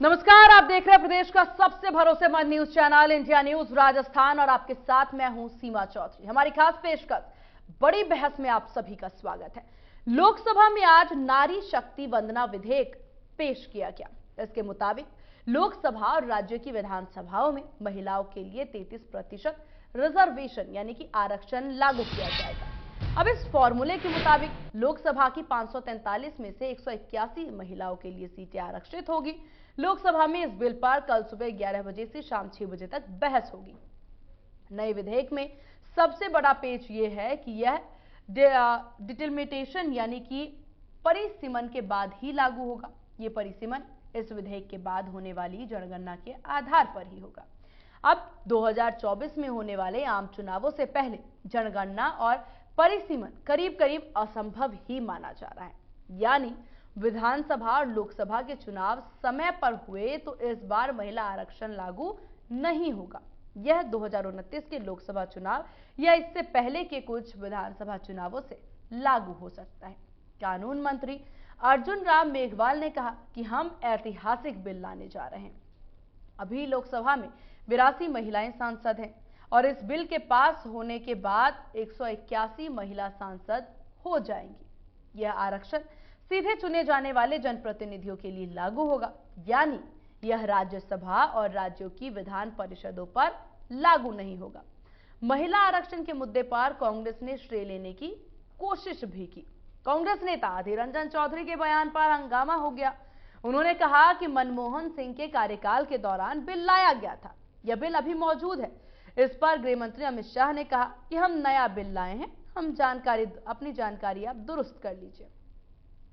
नमस्कार, आप देख रहे हैं प्रदेश का सबसे भरोसेमंद news channel India news Rajasthan और आपके साथ मैं हूं सीमा चौधरी। हमारी खास पेशकश बड़ी बहस में आप सभी का स्वागत है। लोकसभा में आज नारी शक्ति वंदना विधेयक पेश किया गया। इसके मुताबिक लोकसभा और राज्य की विधानसभाओं में महिलाओं के लिए 33% रिजर्वेशन यानी कि आरक्षण लागू किया जाएगा। अब इस फॉर्मूले के मुताबिक लोकसभा की 543 में से 181 महिलाओं के लिए सीटें आरक्षित होगी। लोकसभा में इस बिल पर कल सुबह 11 बजे से शाम 6 बजे तक बहस होगी। नए विधेयक में सबसे बड़ा पेच यह है कि यह डिलिमिटेशन यानी कि परिसीमन के बाद ही लागू होगा। यह परिसीमन इस विधेयक के बाद होने वाली जनगणना के आधार पर ही होगा। अब 2024 में होने वाले आम चुनावों से पहले जनगणना और परिसीमन करीब करीब असंभव ही माना जा रहा है। यानी विधानसभा और लोकसभा के चुनाव समय पर हुए तो इस बार महिला आरक्षण लागू नहीं होगा। यह 2029 के लोकसभा चुनाव या इससे पहले के कुछ विधानसभा चुनावों से लागू हो सकता है। कानून मंत्री अर्जुन राम मेघवाल ने कहा कि हम ऐतिहासिक बिल लाने जा रहे हैं। अभी लोकसभा में 82 महिलाएं सांसद हैं और इस बिल के पास होने के बाद 181 महिला सांसद हो जाएंगी। यह आरक्षण सीधे चुने जाने वाले जनप्रतिनिधियों के लिए लागू होगा, यानी यह राज्यसभा और राज्यों की विधान परिषदों पर लागू नहीं होगा। महिला आरक्षण के मुद्दे पर कांग्रेस ने श्रेय लेने की कोशिश भी की। कांग्रेस नेता अधीर रंजन चौधरी के बयान पर हंगामा हो गया। उन्होंने कहा कि मनमोहन सिंह के कार्यकाल के दौरान बिल लाया गया था, यह बिल अभी मौजूद है। इस पर गृह मंत्री अमित शाह ने कहा कि हम नया बिल लाए हैं, अपनी जानकारी आप दुरुस्त कर लीजिए।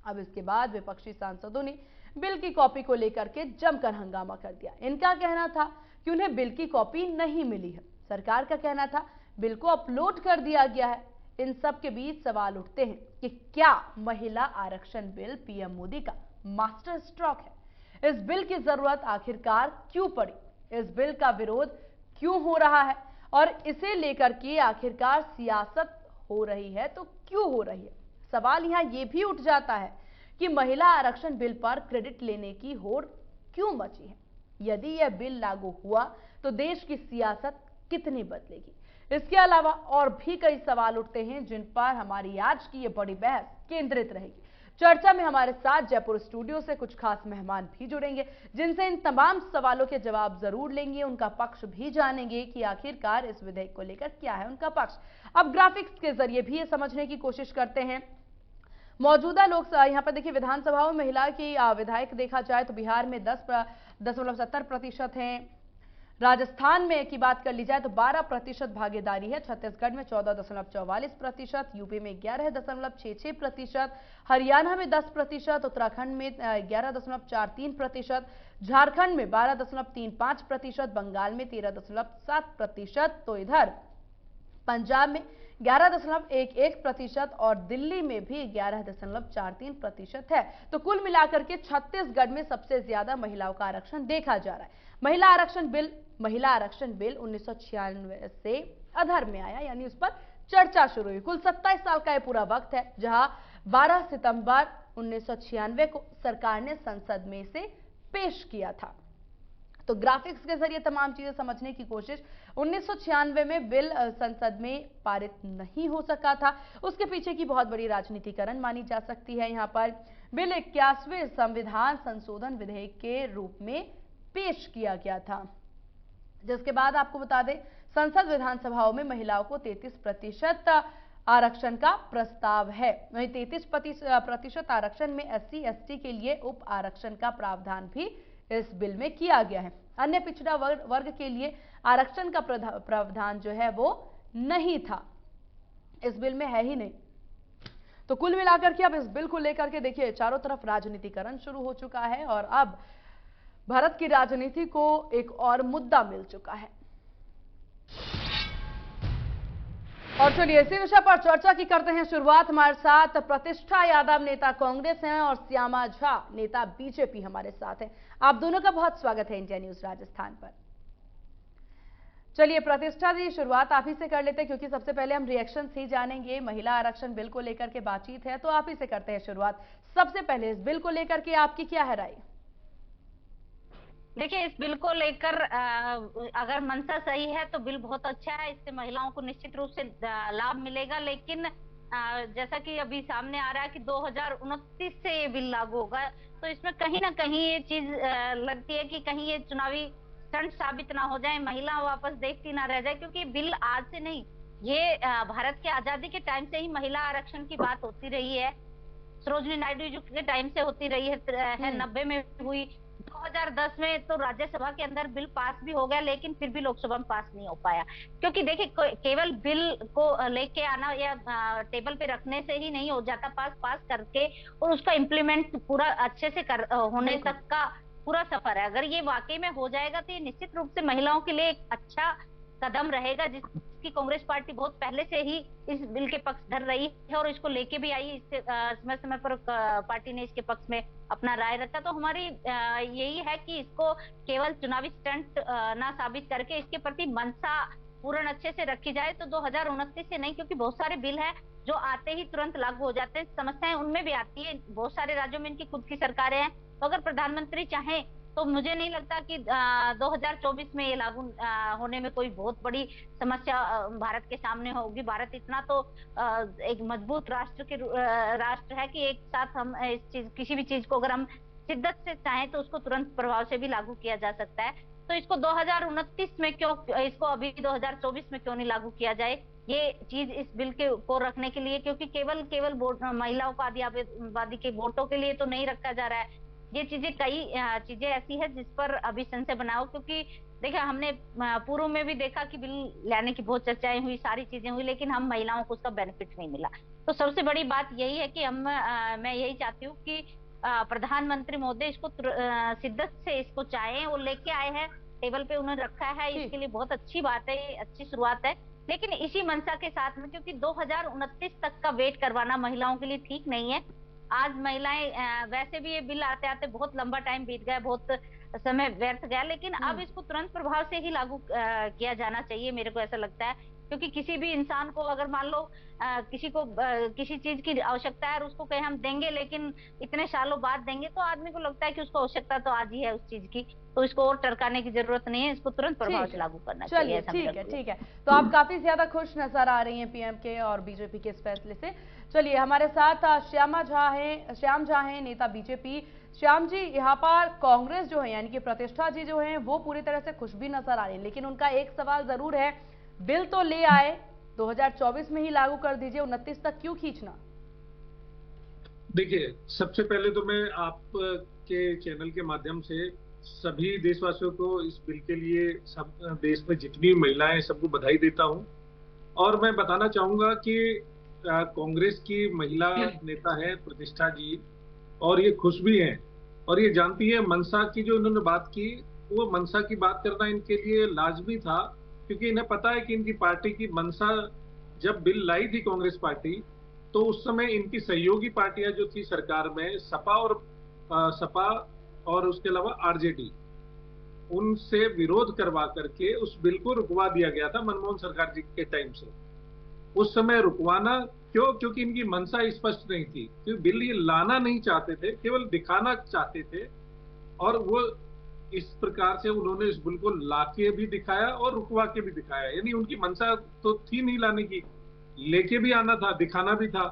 अब इसके बाद विपक्षी सांसदों ने बिल की कॉपी को लेकर के जमकर हंगामा कर दिया। इनका कहना था कि उन्हें बिल की कॉपी नहीं मिली है। सरकार का कहना था बिल को अपलोड कर दिया गया है। इन सब के बीच सवाल उठते हैं कि क्या महिला आरक्षण बिल पीएम मोदी का मास्टर स्ट्रोक है? इस बिल की जरूरत आखिरकार क्यों पड़ी? इस बिल का विरोध क्यों हो रहा है? और इसे लेकर के आखिरकार सियासत हो रही है तो क्यों हो रही है? सवाल यहां यह भी उठ जाता है कि महिला आरक्षण बिल पर क्रेडिट लेने की होड़ क्यों मची है? यदि यह बिल लागू हुआ तो देश की सियासत कितनी बदलेगी? इसके अलावा और भी कई सवाल उठते हैं जिन पर हमारी आज की यह बड़ी बहस केंद्रित रहेगी। चर्चा में हमारे साथ जयपुर स्टूडियो से कुछ खास मेहमान भी जुड़ेंगे जिनसे इन तमाम सवालों के जवाब जरूर लेंगे, उनका पक्ष भी जानेंगे कि आखिरकार इस विधेयक को लेकर क्या है उनका पक्ष। अब ग्राफिक्स के जरिए भी ये समझने की कोशिश करते हैं मौजूदा लोकसभा। यहाँ पर देखिए विधानसभाओं में महिला की विधायक देखा जाए तो बिहार में 10.70% हैं। राजस्थान में की बात कर ली जाए तो 12% भागीदारी है। छत्तीसगढ़ में 14.44%, यूपी में 11.66%, हरियाणा में 10%, उत्तराखंड में 11.43%, झारखंड में 12.35%, बंगाल में 13.7%, तो इधर पंजाब में 11.11% और दिल्ली में भी 11.43% है। तो कुल मिलाकर के छत्तीसगढ़ में सबसे ज्यादा महिलाओं का आरक्षण देखा जा रहा है। महिला आरक्षण बिल 1996 से अधर में आया, यानी उस पर चर्चा शुरू हुई। कुल 27 साल का यह पूरा वक्त है, जहां 12 सितंबर 1996 को सरकार ने संसद में इसे पेश किया था। तो ग्राफिक्स के जरिए तमाम चीजें समझने की कोशिश। 1996 में बिल संसद में पारित नहीं हो सका था, उसके पीछे की बहुत बड़ी राजनीतिकरण मानी जा सकती है। यहाँ पर बिल 81वें संविधान संशोधन विधेयक के रूप में पेश किया गया था, जिसके बाद आपको बता दें संसद विधानसभाओं में महिलाओं को 33% आरक्षण का प्रस्ताव है। वहीं 33% आरक्षण में SC ST के लिए उप आरक्षण का प्रावधान भी इस बिल में किया गया है। अन्य पिछड़ा वर्ग के लिए आरक्षण का प्रावधान जो है वो नहीं था, इस बिल में है ही नहीं। तो कुल मिलाकर के अब इस बिल को लेकर के देखिए चारों तरफ राजनीतिकरण शुरू हो चुका है और अब भारत की राजनीति को एक और मुद्दा मिल चुका है। और चलिए इसी विषय पर चर्चा की करते हैं शुरुआत। हमारे साथ प्रतिष्ठा यादव नेता कांग्रेस हैं और श्यामा झा नेता बीजेपी हमारे साथ हैं। आप दोनों का बहुत स्वागत है इंडिया न्यूज राजस्थान पर। चलिए प्रतिष्ठा जी, शुरुआत आप ही से कर लेते हैं क्योंकि सबसे पहले हम रिएक्शन ही जानेंगे। महिला आरक्षण बिल को लेकर के बातचीत है तो आप ही से करते हैं शुरुआत। सबसे पहले इस बिल को लेकर के आपकी क्या है राय? देखिए, इस बिल को लेकर अगर मंशा सही है तो बिल बहुत अच्छा है, इससे महिलाओं को निश्चित रूप से लाभ मिलेगा। लेकिन जैसा कि अभी सामने आ रहा है कि 2029 से ये बिल लागू होगा, तो इसमें कहीं ना कहीं ये चीज लगती है कि कहीं ये चुनावी स्टंट साबित ना हो जाए, महिला वापस देखती ना रह जाए, क्योंकि बिल आज से नहीं, ये भारत के आजादी के टाइम से ही महिला आरक्षण की बात होती रही है। सरोजिनी नायडू जी के टाइम से होती रही है, हम्म। 90 में हुई, 2010 में तो राज्यसभा के अंदर बिल पास भी हो गया, लेकिन फिर भी लोकसभा में पास नहीं हो पाया। क्योंकि देखिए, केवल बिल को लेके आना या टेबल पे रखने से ही नहीं हो जाता पास, पास करके और उसका इम्प्लीमेंट पूरा अच्छे से होने बिल्कुल। तक का पूरा सफर है। अगर ये वाकई में हो जाएगा तो ये निश्चित रूप से महिलाओं के लिए एक अच्छा कदम रहेगा, जिसकी कांग्रेस पार्टी बहुत पहले से ही इस बिल के पक्षधर रही है और इसको लेके भी आई। इससे समय समय पर पार्टी ने इसके पक्ष में अपना राय रखा। तो हमारी यही है कि इसको केवल चुनावी स्टंट ना साबित करके इसके प्रति मंशा पूर्ण अच्छे से रखी जाए, तो 2029 से नहीं, क्योंकि बहुत सारे बिल हैं जो आते ही तुरंत लागू हो जाते हैं। समस्याएं उनमें भी आती है, बहुत सारे राज्यों में इनकी खुद की सरकारें हैं, तो अगर प्रधानमंत्री चाहें तो मुझे नहीं लगता कि 2024 में ये लागू होने में कोई बहुत बड़ी समस्या भारत के सामने होगी। भारत इतना तो एक मजबूत राष्ट्र है कि एक साथ हम इस चीज, किसी भी चीज को अगर हम शिद्दत से चाहें तो उसको तुरंत प्रभाव से भी लागू किया जा सकता है। तो इसको 2029 में क्यों, इसको अभी 2024 में क्यों नहीं लागू किया जाए, ये चीज इस बिल के को रखने के लिए, क्योंकि केवल केवल महिलाओं को आदिवादी के वोटों के लिए तो नहीं रखा जा रहा है। ये चीजें, कई चीजें ऐसी है जिस पर अभी संशय बनाओ, क्योंकि देखिए हमने पूर्व में भी देखा कि बिल लाने की बहुत चर्चाएं हुई, सारी चीजें हुई, लेकिन हम महिलाओं को उसका बेनिफिट नहीं मिला। तो सबसे बड़ी बात यही है कि मैं यही चाहती हूँ कि प्रधानमंत्री महोदय इसको शिद्दत से इसको चाहें और लेके आए हैं, टेबल पे उन्होंने रखा है, जी। इसके लिए बहुत अच्छी बात है, ये अच्छी शुरुआत है। लेकिन इसी मंशा के साथ में, क्योंकि 2029 तक का वेट करवाना महिलाओं के लिए ठीक नहीं है। आज महिलाएं वैसे भी ये बिल आते आते बहुत लंबा टाइम बीत गया, बहुत समय व्यर्थ गया, लेकिन अब हम्म। इसको तुरंत प्रभाव से ही लागू किया जाना चाहिए, मेरे को ऐसा लगता है। क्योंकि किसी भी इंसान को अगर मान लो किसी को किसी चीज की आवश्यकता है और उसको कहे हम देंगे, लेकिन इतने सालों बाद देंगे, तो आदमी को लगता है कि उसको आवश्यकता तो आज ही है उस चीज की, तो इसको और टरकाने की जरूरत नहीं है, इसको तुरंत प्रभाव ठीक से है। लागू करना चाहिए, चलिए, ऐसा मेरा ठीक है, कहना ठीक है। तो आप काफी ज्यादा खुश नजर आ रही हैं पीएम के और बीजेपी के इस फैसले से। चलिए, हमारे साथ श्याम झा हैं, नेता बीजेपी। श्याम जी, यहाँ पर कांग्रेस जो है यानी कि प्रतिष्ठा जी जो है वो पूरी तरह से खुश भी नजर आ रही है, लेकिन उनका एक सवाल जरूर है, बिल तो ले आए, 2024 में ही लागू कर दीजिए, 29 तक क्यों खींचना? देखिए, सबसे पहले तो मैं आपके चैनल के माध्यम से सभी देशवासियों को इस बिल के लिए, सब देश में जितनी महिलाएं हैं सबको बधाई देता हूं। और मैं बताना चाहूंगा कि कांग्रेस की महिला नेता है प्रतिष्ठा जी, और ये खुश भी हैं और ये जानती है मनसा की, जो इन्होंने बात की, वो मनसा की बात करना इनके लिए लाजमी था, क्योंकि इन्हें पता है कि इनकी पार्टी की मनसा, जब बिल लाई थी कांग्रेस पार्टी, तो उस समय इनकी सहयोगी पार्टियां जो थी सरकार में, सपा और उसके अलावा आरजेडी, उनसे विरोध करवा करके उस बिल को रुकवा दिया गया था मनमोहन सरकार जी के टाइम से। उस समय रुकवाना क्यों? क्योंकि इनकी मंशा स्पष्ट नहीं थी, क्योंकि बिल ये लाना नहीं चाहते थे, केवल दिखाना चाहते थे। और वो इस प्रकार से उन्होंने इस बिल को लाके भी दिखाया और रुकवा के भी दिखाया, यानी उनकी मंशा तो थी नहीं लाने की, लेके भी आना था, दिखाना भी था।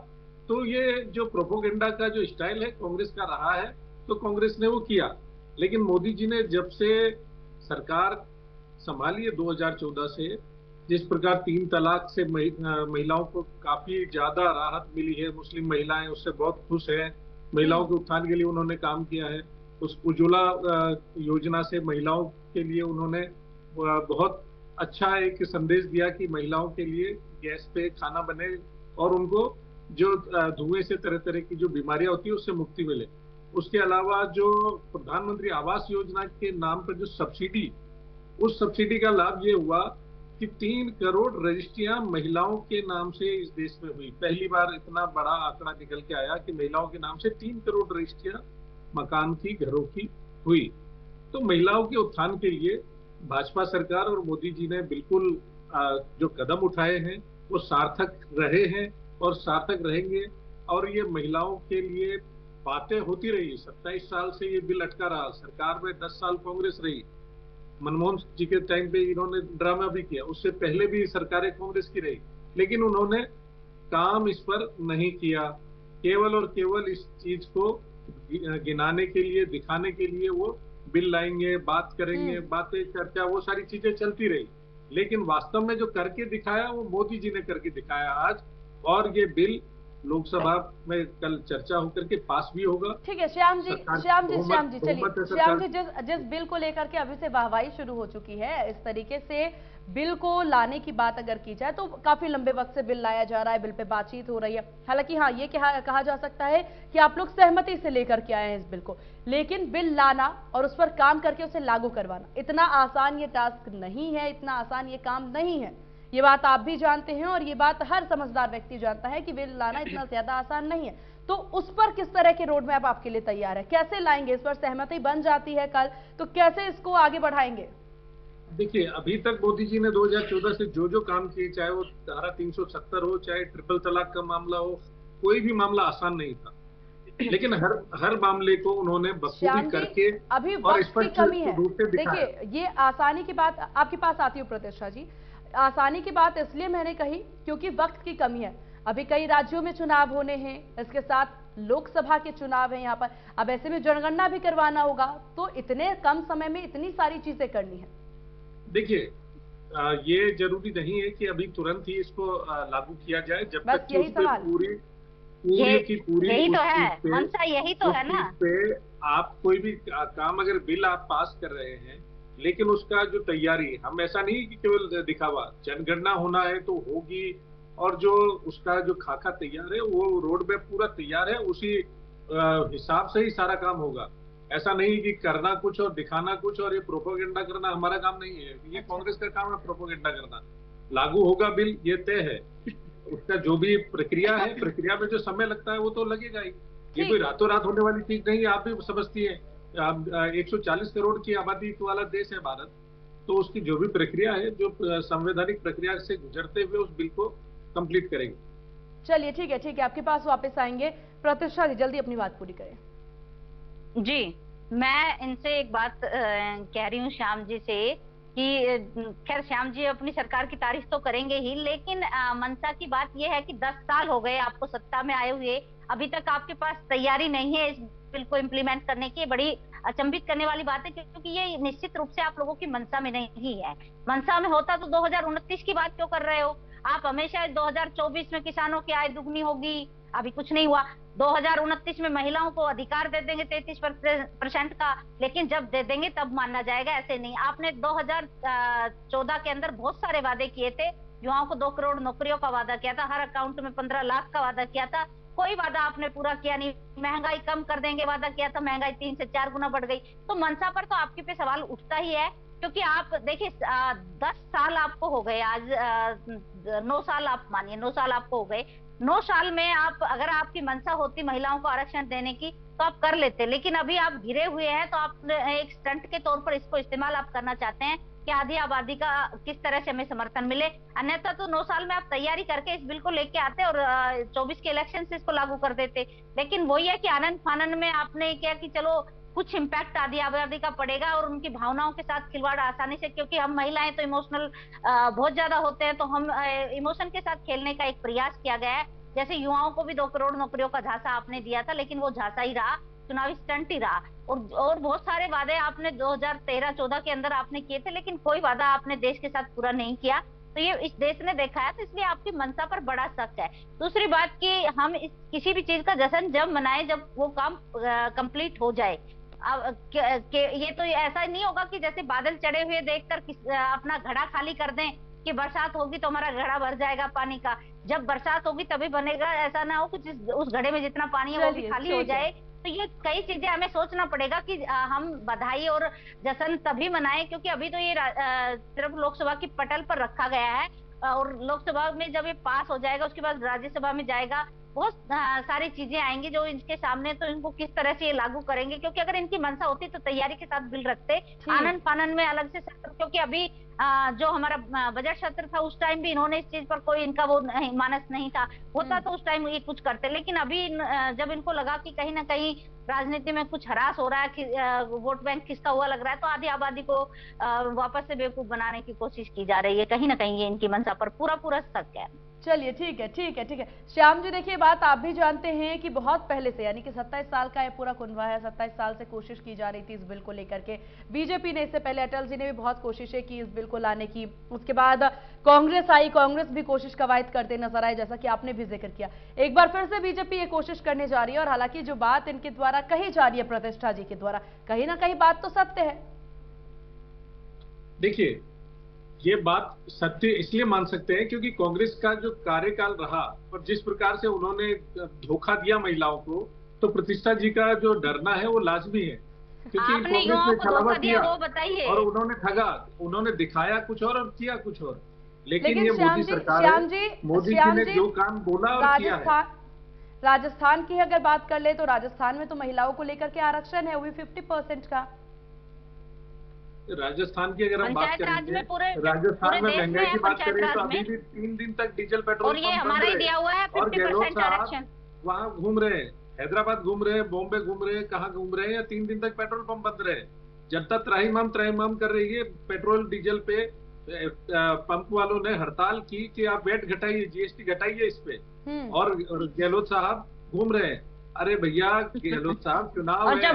तो ये जो प्रोपोगेंडा का जो स्टाइल है कांग्रेस का रहा है, तो कांग्रेस ने वो किया। लेकिन मोदी जी ने जब से सरकार संभाली है 2014 से, जिस प्रकार 3 तलाक से महिलाओं को काफी ज्यादा राहत मिली है, मुस्लिम महिलाएं उससे बहुत खुश हैं, महिलाओं के उत्थान के लिए उन्होंने काम किया है। उस उज्ज्वला योजना से महिलाओं के लिए उन्होंने बहुत अच्छा एक संदेश दिया कि महिलाओं के लिए गैस पे खाना बने और उनको जो धुएं से तरह तरह की जो बीमारियां होती है उससे मुक्ति मिले। उसके अलावा जो प्रधानमंत्री आवास योजना के नाम पर जो सब्सिडी, उस सब्सिडी का लाभ ये हुआ कि 3 करोड़ रजिस्ट्रियां महिलाओं के नाम से इस देश में हुई। पहली बार इतना बड़ा आंकड़ा निकल के आया कि महिलाओं के नाम से 3 करोड़ रजिस्ट्रियां मकान की, घरों की हुई। तो महिलाओं के उत्थान के लिए भाजपा सरकार और मोदी जी ने बिल्कुल जो कदम उठाए हैं वो सार्थक रहे हैं और सार्थक रहेंगे। और ये महिलाओं के लिए बातें होती रही। 27 साल से ये बिल अटका रहा, सरकार में 10 साल कांग्रेस रही, मनमोहन जी के टाइम पे इन्होंने ड्रामा भी किया, उससे पहले भी सरकारें कांग्रेस की रही, लेकिन उन्होंने काम इस पर नहीं किया। केवल और केवल इस चीज को गिनाने के लिए, दिखाने के लिए वो बिल लाएंगे, बात करेंगे, बातें, चर्चा, वो सारी चीजें चलती रही, लेकिन वास्तव में जो करके दिखाया वो मोदी जी ने करके दिखाया आज। और ये बिल लोकसभा में कल चर्चा होकर के पास भी होगा। ठीक है श्याम जी, श्याम जी, चलिए श्याम जी, सरकार जिस बिल को लेकर के अभी से वाहवाही शुरू हो चुकी है, इस तरीके से बिल को लाने की बात अगर की जाए तो काफी लंबे वक्त से बिल लाया जा रहा है, बिल पे बातचीत हो रही है। हालांकि हाँ, ये कहा जा सकता है कि आप लोग सहमति से लेकर के आए हैं इस बिल को, लेकिन बिल लाना और उस पर काम करके उसे लागू करवाना इतना आसान ये टास्क नहीं है, इतना आसान ये काम नहीं है। ये बात आप भी जानते हैं और ये बात हर समझदार व्यक्ति जानता है कि बिल लाना इतना ज्यादा आसान नहीं है। तो उस पर किस तरह के रोड मैप आपके लिए तैयार है, कैसे लाएंगे? इस पर सहमति बन जाती है कल तो कैसे इसको आगे बढ़ाएंगे? देखिए, अभी तक मोदी जी ने 2014 से जो जो काम किए, चाहे वो धारा 370 हो, चाहे ट्रिपल तलाक का मामला हो, कोई भी मामला आसान नहीं था, लेकिन हर मामले को उन्होंने बखूबी करके अभी और वक्त की कमी है। देखिए, ये आसानी की बात आपके पास आती हूँ प्रतिष्ठा जी, आसानी की बात इसलिए मैंने कही क्योंकि वक्त की कमी है। अभी कई राज्यों में चुनाव होने हैं, इसके साथ लोकसभा के चुनाव है यहाँ पर, अब ऐसे में जनगणना भी करवाना होगा, तो इतने कम समय में इतनी सारी चीजें करनी है। देखिए, ये जरूरी नहीं है कि अभी तुरंत ही इसको लागू किया जाए, जब तक कि उस पे पूरी की पूरी यही तो है मनसा, यही तो है ना। पे आप कोई भी काम, अगर बिल आप पास कर रहे हैं, लेकिन उसका जो तैयारी, हम ऐसा नहीं कि केवल दिखावा, जनगणना होना है तो होगी, और जो उसका जो खाका तैयार है, वो रोड मैप पूरा तैयार है, उसी हिसाब से ही सारा काम होगा। ऐसा नहीं कि करना कुछ और दिखाना कुछ, और ये प्रोपोगेंडा करना हमारा काम नहीं है, ये कांग्रेस का काम है प्रोपोगेंडा करना। लागू होगा बिल, ये तय है, उसका जो भी प्रक्रिया है, प्रक्रिया में जो समय लगता है वो तो लगेगा ही, ये कोई रातों रात होने वाली चीज नहीं है। आप भी समझती है, 140 करोड़ की आबादी वाला देश है भारत, तो उसकी जो भी प्रक्रिया है, जो संवैधानिक प्रक्रिया से गुजरते हुए उस बिल को कंप्लीट करेंगे। चलिए ठीक है, आपके पास वापस आएंगे। प्रतिष्ठा जी, जल्दी अपनी बात पूरी करें। जी, मैं इनसे एक बात कह रही हूँ श्याम जी से कि खैर श्याम जी अपनी सरकार की तारीफ तो करेंगे ही, लेकिन मनसा की बात यह है कि 10 साल हो गए आपको सत्ता में आए हुए, अभी तक आपके पास तैयारी नहीं है इस बिल को इम्प्लीमेंट करने की। बड़ी अचंभित करने वाली बात है, क्योंकि ये निश्चित रूप से आप लोगों की मनसा में नहीं है। मनसा में होता तो 2029 की बात क्यों कर रहे हो आप? हमेशा 2024 में किसानों की आय दुगनी होगी, अभी कुछ नहीं हुआ। 2029 में महिलाओं को अधिकार दे देंगे 33% का, लेकिन जब दे देंगे तब मानना जाएगा, ऐसे नहीं। आपने 2014 के अंदर बहुत सारे वादे किए थे, युवाओं को 2 करोड़ नौकरियों का वादा किया था, हर अकाउंट में 15 लाख का वादा किया था, कोई वादा आपने पूरा किया नहीं। महंगाई कम कर देंगे वादा किया था, महंगाई 3 से 4 गुना बढ़ गई। तो मनसा पर तो आपके पे सवाल उठता ही है, क्योंकि आप देखिए 10 साल आपको हो गए, आज 9 साल आप मानिए, 9 साल आपको हो गए। 9 साल में आप, अगर आपकी मंशा होती महिलाओं को आरक्षण देने की तो आप कर लेते, लेकिन अभी आप घिरे हुए हैं, तो आप एक स्टंट के तौर पर इसको इस्तेमाल आप करना चाहते हैं कि आधी आबादी का किस तरह से हमें समर्थन मिले। अन्यथा तो 9 साल में आप तैयारी करके इस बिल को लेके आते और 24 के इलेक्शन से इसको लागू कर देते। लेकिन वही है कि आनंद फानन में आपने क्या कि चलो कुछ इम्पैक्ट आधी आबादी का पड़ेगा और उनकी भावनाओं के साथ खिलवाड़ आसानी से, क्योंकि हम महिलाएं तो इमोशनल बहुत ज्यादा होते हैं, तो हम इमोशन के साथ खेलने का एक प्रयास किया गया है। जैसे युवाओं को भी 2 करोड़ नौकरियों का झांसा आपने दिया था, लेकिन वो झांसा ही रहा, चुनावी स्टंट ही रहा। और बहुत सारे वादे आपने 2013-14 के अंदर आपने किए थे, लेकिन कोई वादा आपने देश के साथ पूरा नहीं किया। तो ये इस देश ने देखा है, तो इसलिए आपकी मंशा पर बड़ा शक है। दूसरी बात कि हम किसी भी चीज का जश्न जब मनाएं जब वो काम कंप्लीट हो जाए। अब ये तो ऐसा नहीं होगा कि जैसे बादल चढ़े हुए देखकर अपना घड़ा खाली कर दें कि बरसात होगी तो हमारा घड़ा भर जाएगा पानी का, जब बरसात होगी तभी बनेगा। ऐसा ना हो कि उस घड़े में जितना पानी है वो भी खाली हो जाए। तो ये कई चीजें हमें सोचना पड़ेगा कि हम बधाई और जश्न तभी मनाएं, क्योंकि अभी तो ये सिर्फ लोकसभा की पटल पर रखा गया है, और लोकसभा में जब ये पास हो जाएगा उसके बाद राज्यसभा में जाएगा, बहुत सारी चीजें आएंगी जो इनके सामने, तो इनको किस तरह से ये लागू करेंगे, क्योंकि अगर इनकी मंशा होती तो तैयारी के साथ बिल रखते, आनन फानन में अलग से सत्र, क्योंकि अभी जो हमारा बजट सत्र था उस टाइम भी इन्होंने इस चीज पर कोई इनका वो मानस नहीं था, होता तो उस टाइम ये कुछ करते, लेकिन अभी जब इनको लगा कि कहीं ना कहीं राजनीति में कुछ हरास हो रहा है कि वोट बैंक किसका हुआ लग रहा है, तो आधी आबादी को वापस से बेवकूफ बनाने की कोशिश की जा रही है। कहीं ना कहीं ये इनकी मंशा पर पूरा पूरा शक है। चलिए ठीक है ठीक है ठीक है श्याम जी, देखिए बात आप भी जानते हैं कि बहुत पहले से, यानी कि 27 साल का ये पूरा कुनवा है, 27 साल से कोशिश की जा रही थी इस बिल को लेकर के। बीजेपी ने, इससे पहले अटल जी ने भी बहुत कोशिशें की इस बिल को लाने की, उसके बाद कांग्रेस आई, कांग्रेस भी कोशिश कवायद करते नजर आए, जैसा कि आपने भी जिक्र किया। एक बार फिर से बीजेपी ये कोशिश करने जा रही है, और हालांकि जो बात इनके द्वारा कही जा रही है, प्रतिष्ठा जी के द्वारा, कहीं ना कहीं बात तो सत्य है। देखिए, ये बात सत्य इसलिए मान सकते हैं क्योंकि कांग्रेस का जो कार्यकाल रहा और जिस प्रकार से उन्होंने धोखा दिया महिलाओं को, तो प्रतिष्ठा जी का जो डरना है वो लाजमी है, क्योंकि कांग्रेस ने छलावा किया और उन्होंने ठगा, उन्होंने दिखाया कुछ और किया कुछ और। लेकिन ये मोदी सरकार है, मोदी जी ने जो काम बोला और किया है। राजस्थान की अगर बात कर ले तो राजस्थान में तो महिलाओं को लेकर के आरक्षण है, वो भी 50% का। राजस्थान की अगर हम बात करेंगे, राजस्थान में महंगाई की बात करें तो अभी भी 3 दिन तक डीजल पेट्रोल पंप बंद रहे, और गहलोत साहब वहाँ घूम रहे हैं, हैदराबाद घूम रहे हैं, बॉम्बे घूम रहे हैं, कहाँ घूम रहे हैं, या 3 दिन तक पेट्रोल पंप बंद रहे। जनता त्राहिमाम कर रही है पेट्रोल डीजल पे। पंप वालों ने हड़ताल की कि आप वेट घटाइए, जीएसटी घटाइए इस पे, और गहलोत साहब घूम रहे हैं। अरे भैया, गहलोत साहब चुनाव और जब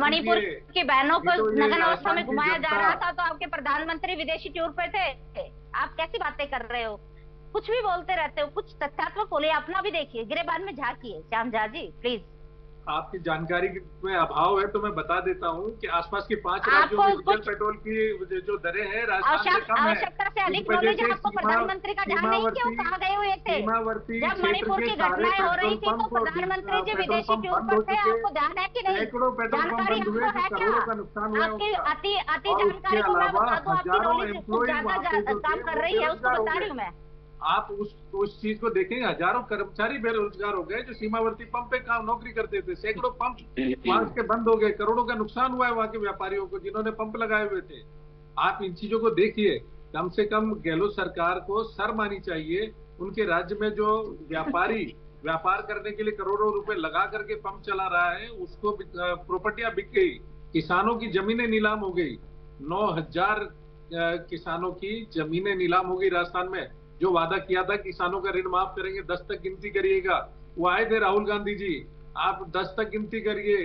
मणिपुर की बहनों को नग्न अवस्था में घुमाया जा रहा था तो आपके प्रधानमंत्री विदेशी टूर पे थे। आप कैसी बातें कर रहे हो, कुछ भी बोलते रहते हो, कुछ तथ्यात्मक बोलिए, अपना भी देखिए, गिरेबान में झांकिए। श्याम झा जी प्लीज। आपकी जानकारी में अभाव है तो मैं बता देता हूँ कि आसपास के 5 राज्यों में डीजल पेट्रोल की जो दरें हैं राजस्थान से कम है। आवश्यकता से अधिक नॉलेज आपको प्रधानमंत्री का ध्यान नहीं, क्यों कहाँ गए हुए थे जब मणिपुर की घटनाएं हो रही थी, तो प्रधानमंत्री जी विदेशी टूर पर थे, आपको ध्यान है कि नहीं? जानकारी आपको है क्या? आपकी अति जानकारी को मैं बता दूं, आपकी नॉलेज ज्यादा काम कर रही है, उसको बता रही हूँ मैं। आप उस चीज को देखेंगे, हजारों कर्मचारी बेरोजगार हो गए जो सीमावर्ती पंप पे काम नौकरी करते थे, सैकड़ों पंप वहां के बंद हो गए, करोड़ों का नुकसान हुआ है वहां के व्यापारियों को जिन्होंने पंप लगाए हुए थे। आप इन चीजों को देखिए, कम से कम गहलोत सरकार को शर्म आनी चाहिए। उनके राज्य में जो व्यापारी व्यापार करने के लिए करोड़ों रुपए लगा करके पंप चला रहा है, उसको प्रॉपर्टियां बिक गई, किसानों की जमीनें नीलाम हो गई, 9000 किसानों की जमीनें नीलाम हो गई राजस्थान में। जो वादा किया था किसानों का ऋण माफ करेंगे, 10 तक गिनती करिएगा, वो आए थे राहुल गांधी जी, आप 10 तक गिनती करिए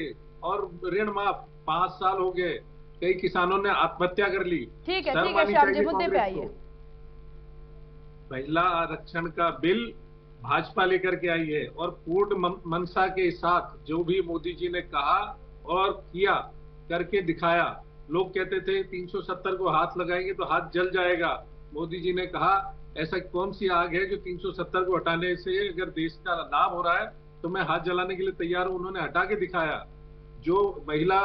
और ऋण माफ। 5 साल हो गए, कई किसानों ने आत्महत्या कर ली। ठीक है श्याम जी, मुद्दे पे आइए। महिला आरक्षण का बिल भाजपा लेकर के आई है, और पूर्ण मनसा के साथ जो भी मोदी जी ने कहा और किया, करके दिखाया। लोग कहते थे 370 को हाथ लगाएंगे तो हाथ जल जाएगा। मोदी जी ने कहा ऐसा कौन सी आग है जो 370 को हटाने से अगर देश का लाभ हो रहा है तो मैं हाथ जलाने के लिए तैयार हूं। उन्होंने हटा के दिखाया। जो महिला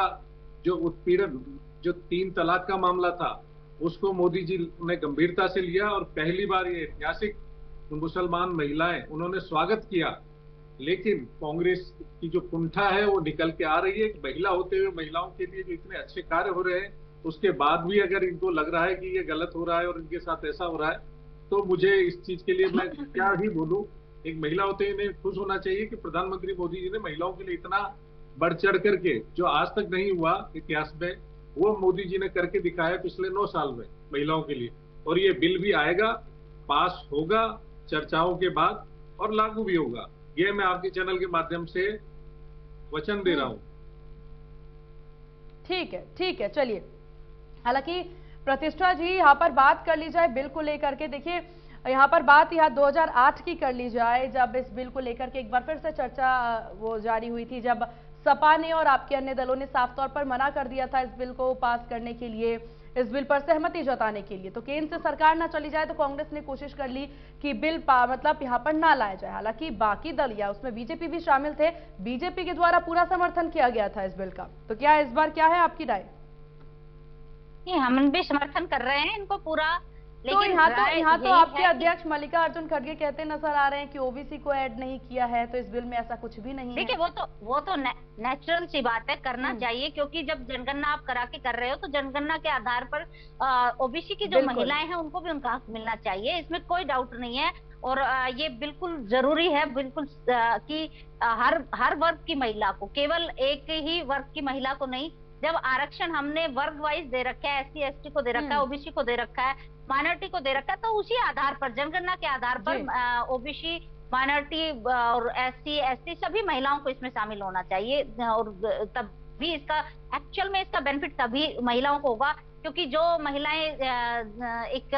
जो उत्पीड़न, जो 3 तलाक का मामला था, उसको मोदी जी ने गंभीरता से लिया, और पहली बार ये ऐतिहासिक मुसलमान महिलाएं उन्होंने स्वागत किया। लेकिन कांग्रेस की जो कुंठा है वो निकल के आ रही है। महिला होते हुए महिलाओं के लिए जो इतने अच्छे कार्य हो रहे हैं, उसके बाद भी अगर इनको लग रहा है कि ये गलत हो रहा है और इनके साथ ऐसा हो रहा है, तो मुझे इस चीज के लिए मैं क्या ही बोलूं। एक महिला होते हुए खुश होना चाहिए कि प्रधानमंत्री मोदी जी ने महिलाओं के लिए इतना बढ़ चढ़ करके, जो आज तक नहीं हुआ इतिहास में, वो मोदी जी ने करके दिखाया पिछले 9 साल में महिलाओं के लिए। और ये बिल भी आएगा, पास होगा चर्चाओं के बाद, और लागू भी होगा। ये मैं आपके चैनल के माध्यम से वचन दे रहा हूं। ठीक है चलिए। हालांकि प्रतिष्ठा जी, यहाँ पर बात कर ली जाए बिल को लेकर के, देखिए यहाँ पर बात 2008 की कर ली जाए, जब इस बिल को लेकर के एक बार फिर से चर्चा वो जारी हुई थी, जब सपा ने और आपके अन्य दलों ने साफ तौर पर मना कर दिया था इस बिल को पास करने के लिए, इस बिल पर सहमति जताने के लिए। तो केंद्र से सरकार ना चली जाए तो कांग्रेस ने कोशिश कर ली कि बिल मतलब यहाँ पर ना लाया जाए। हालांकि बाकी दल, या उसमें बीजेपी भी शामिल थे, बीजेपी के द्वारा पूरा समर्थन किया गया था इस बिल का। तो क्या इस बार क्या है आपकी राय? हम भी समर्थन कर रहे हैं इनको पूरा, तो यहाँ तो राय यहाँ तो यही आपके है कि अध्यक्ष मल्लिकार्जुन खड़गे कहते नजर आ रहे हैं कि ओबीसी को ऐड नहीं किया है, तो इस बिल में ऐसा कुछ भी नहीं है। देखिए वो तो नेचुरल सी बात है, करना चाहिए, क्योंकि जब जनगणना आप करा के कर रहे हो तो जनगणना के आधार पर ओबीसी की जो बिल्कुल। महिलाएं हैं उनको भी उनका हक मिलना चाहिए, इसमें कोई डाउट नहीं है। और ये बिल्कुल जरूरी है, बिल्कुल कि हर वर्ग की महिला को, केवल एक ही वर्ग की महिला को नहीं। जब आरक्षण हमने वर्ग वाइज दे रखा है, एससी एसटी को दे रखा है, ओबीसी को दे रखा है, माइनॉरिटी को दे रखा है, तो उसी आधार पर, जनगणना के आधार पर ओबीसी, माइनॉरिटी और एससी एसटी सभी महिलाओं को इसमें शामिल होना चाहिए। और तभी इसका एक्चुअल में इसका बेनिफिट तभी महिलाओं को होगा, क्योंकि जो महिलाएं एक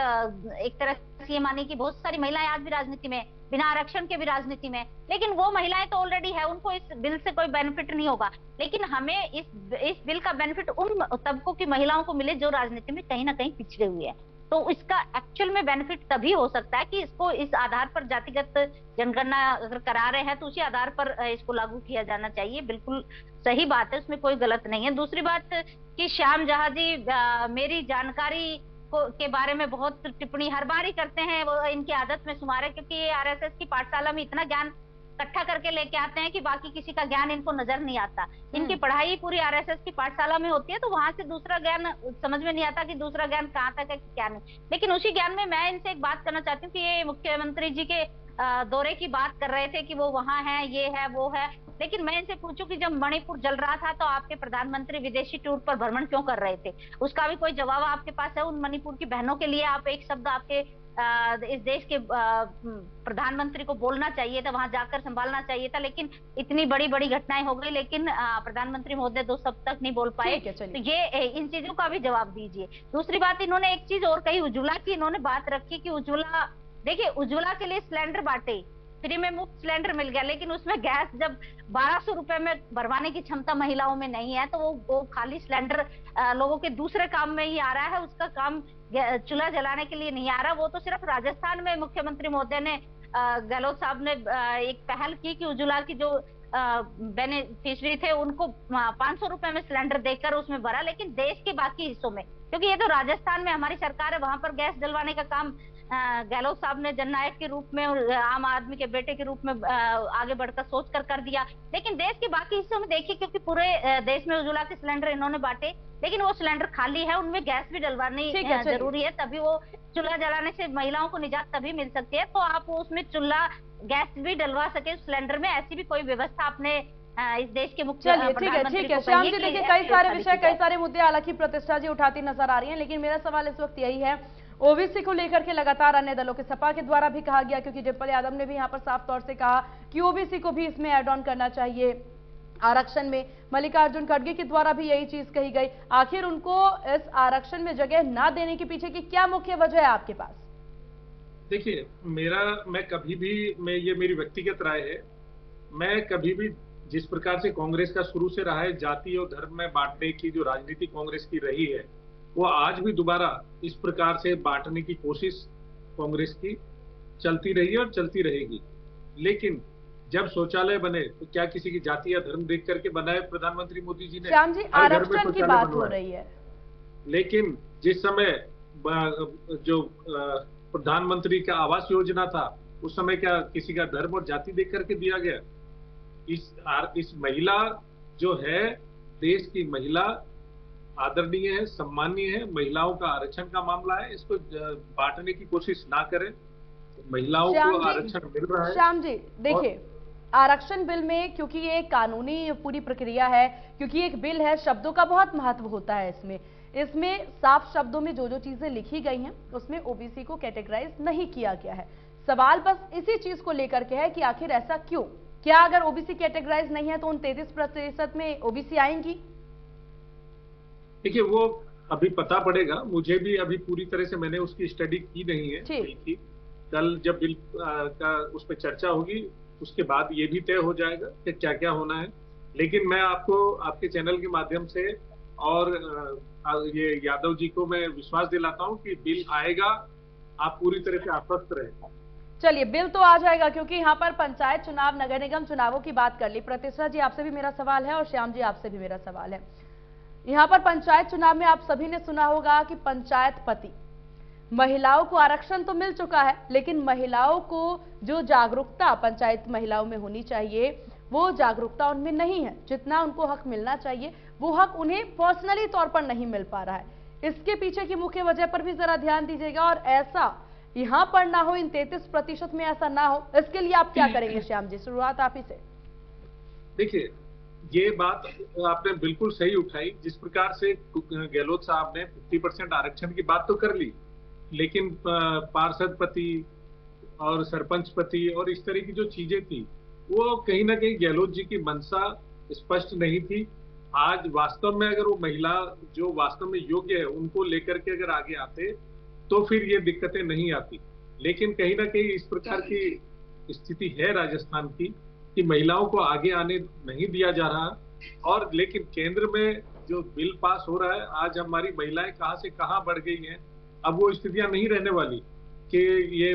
तरह से ये माने कि बहुत सारी महिलाएं आज भी राजनीति में, बिना आरक्षण के भी राजनीति में, लेकिन वो महिलाएं तो ऑलरेडी है, उनको इस बिल से कोई बेनिफिट नहीं होगा। लेकिन हमें इस बिल का बेनिफिट उन तबकों की महिलाओं को मिले जो राजनीति में कहीं ना कहीं पिछड़े हुए हैं। तो इसका एक्चुअल में बेनिफिट तभी हो सकता है कि इसको इस आधार पर, जातिगत जनगणना अगर करा रहे हैं तो उसी आधार पर इसको लागू किया जाना चाहिए। बिल्कुल सही बात है, उसमें कोई गलत नहीं है। दूसरी बात कि श्याम जहां जी मेरी जानकारी के बारे में बहुत टिप्पणी हर बार ही करते हैं, वो इनकी आदत में शुमार है, क्योंकि ये आरएसएस की पाठशाला में इतना ज्ञान इकट्ठा करके लेके आते हैं कि बाकी किसी का ज्ञान इनको नजर नहीं आता। इनकी पढ़ाई पूरी आरएसएस की पाठशाला में होती है, तो वहां से दूसरा ज्ञान समझ में नहीं आता कि दूसरा ज्ञान कहाँ तक है क्या नहीं। लेकिन उसी ज्ञान में मैं इनसे एक बात करना चाहती हूँ कि ये मुख्यमंत्री जी के दौरे की बात कर रहे थे कि वो वहां है, ये है, वो है, लेकिन मैं इनसे पूछूं कि जब मणिपुर जल रहा था तो आपके प्रधानमंत्री विदेशी टूर पर भ्रमण क्यों कर रहे थे? उसका भी कोई जवाब आपके पास है? उन मणिपुर की बहनों के लिए आप एक शब्द आपके इस देश के प्रधानमंत्री को बोलना चाहिए था, वहां जाकर संभालना चाहिए था। लेकिन इतनी बड़ी बड़ी घटनाएं हो गई, लेकिन प्रधानमंत्री महोदय 2 शब्द तक नहीं बोल पाए। तो ये इन चीजों का भी जवाब दीजिए। दूसरी बात, इन्होंने एक चीज और कही, उज्ज्वला की इन्होंने बात रखी कि उज्ज्वला, देखिए उज्ज्वला के लिए सिलेंडर बांटे, फ्री में मुफ्त सिलेंडर मिल गया, लेकिन उसमें गैस जब 1200 रुपए में भरवाने की क्षमता महिलाओं में नहीं है, तो वो खाली सिलेंडर लोगों के दूसरे काम में ही आ रहा है, उसका काम चूल्हा जलाने के लिए नहीं आ रहा। वो तो सिर्फ राजस्थान में मुख्यमंत्री महोदय ने, गहलोत साहब ने एक पहल की कि उज्ज्वला की जो बेनिफिशरी थे उनको 500 रुपए में सिलेंडर देकर उसमें भरा, लेकिन देश के बाकी हिस्सों में, क्योंकि ये तो राजस्थान में हमारी सरकार है, वहां पर गैस जलवाने का काम गहलोत साहब ने जननायक के रूप में और आम आदमी के बेटे के रूप में आगे बढ़कर सोचकर कर दिया। लेकिन देश के बाकी हिस्सों में देखिए, क्योंकि पूरे देश में उज्ज्वला के सिलेंडर इन्होंने बांटे, लेकिन वो सिलेंडर खाली है, उनमें गैस भी डलवानी जरूरी है, तभी वो चूल्हा जलाने से महिलाओं को निजात तभी मिल सकती है। तो आप उसमें चूल्हा गैस भी डलवा सके सिलेंडर में, ऐसी भी कोई व्यवस्था आपने इस देश के मुख्य ठीक है श्याम जी, देखिए कई सारे विषय, कई सारे मुद्दे हालांकि प्रतिष्ठा जी उठाती नजर आ रही हैं, लेकिन मेरा सवाल इस वक्त यही है, ओबीसी को लेकर के लगातार अन्य दलों के सपा के द्वारा भी कहा गया, क्योंकि डिम्पल यादव ने भी यहाँ पर साफ तौर से कहा कि ओबीसी को भी इसमें ऐड ऑन करना चाहिए आरक्षण में, मल्लिकार्जुन खड़गे के द्वारा भी यही चीज कही गई। आखिर उनको इस आरक्षण में जगह ना देने के पीछे की क्या मुख्य वजह है आपके पास? देखिए, मैं कभी भी, ये मेरी व्यक्तिगत राय है, मैं कभी भी जिस प्रकार से कांग्रेस का शुरू से रहा है जाति और धर्म में बांटने की जो राजनीति कांग्रेस की रही है, वो आज भी दोबारा इस प्रकार से बांटने की कोशिश कांग्रेस की चलती रही है और चलती रहेगी। लेकिन जब शौचालय बने तो क्या किसी की जाति या धर्म देख करके बनाए प्रधानमंत्री मोदी जी ने? श्याम जी, आरक्षण की बात हो रही है, लेकिन जिस समय जो प्रधानमंत्री का आवास योजना था, उस समय क्या किसी का धर्म और जाति देख करके दिया गया? इस महिला जो है, देश की महिला आदरणीय है, सम्मानीय है, महिलाओं का आरक्षण का मामला है, इसको बांटने की कोशिश ना करें। महिलाओं को आरक्षण मिल रहा है। श्याम जी देखिए, आरक्षण बिल में, क्योंकि ये कानूनी पूरी प्रक्रिया है, क्योंकि एक बिल है, शब्दों का बहुत महत्व होता है इसमें साफ शब्दों में जो जो चीजें लिखी गई हैं उसमें ओबीसी को कैटेगराइज नहीं किया गया है। सवाल बस इसी चीज को लेकर के है कि आखिर ऐसा क्यों? क्या अगर ओबीसी कैटेगराइज नहीं है तो उन 33% में ओबीसी आएंगी? देखिए, वो अभी पता पड़ेगा, मुझे भी अभी पूरी तरह से मैंने उसकी स्टडी की नहीं है बिल की। कल जब बिल का उस पर चर्चा होगी उसके बाद ये भी तय हो जाएगा कि क्या क्या होना है। लेकिन मैं आपको आपके चैनल के माध्यम से और ये यादव जी को मैं विश्वास दिलाता हूं कि बिल आएगा, आप पूरी तरह से आश्वस्त रहें। चलिए, बिल तो आ जाएगा, क्योंकि यहाँ पर पंचायत चुनाव, नगर निगम चुनावों की बात कर ली। प्रतिष्ठा जी, आपसे भी मेरा सवाल है और श्याम जी आपसे भी मेरा सवाल है। यहाँ पर पंचायत चुनाव में आप सभी ने सुना होगा कि पंचायत पति, महिलाओं को आरक्षण तो मिल चुका है, लेकिन महिलाओं को जो जागरूकता पंचायत महिलाओं में होनी चाहिए वो जागरूकता उनमें नहीं है। जितना उनको हक मिलना चाहिए वो हक उन्हें पर्सनली तौर पर नहीं मिल पा रहा है। इसके पीछे की मुख्य वजह पर भी जरा ध्यान दीजिएगा और ऐसा यहां पर ना हो, इन 33% में ऐसा ना हो, इसके लिए आप क्या करेंगे श्याम जी? शुरुआत आप ही से। देखिए, ये बात आपने बिल्कुल सही उठाई। जिस प्रकार से गहलोत साहब ने 50% आरक्षण की बात तो कर ली, लेकिन पार्षद पति और सरपंच पति और इस तरह की जो चीजें थी वो कहीं ना कहीं गहलोत जी की मंशा स्पष्ट नहीं थी। आज वास्तव में अगर वो महिला जो वास्तव में योग्य है उनको लेकर के अगर आगे आते तो फिर ये दिक्कतें नहीं आती। लेकिन कहीं ना कहीं इस प्रकार की स्थिति है राजस्थान की कि महिलाओं को आगे आने नहीं दिया जा रहा। और लेकिन केंद्र में जो बिल पास हो रहा है, आज हमारी महिलाएं कहां से कहां बढ़ गई हैं। अब वो स्थितियां नहीं रहने वाली कि ये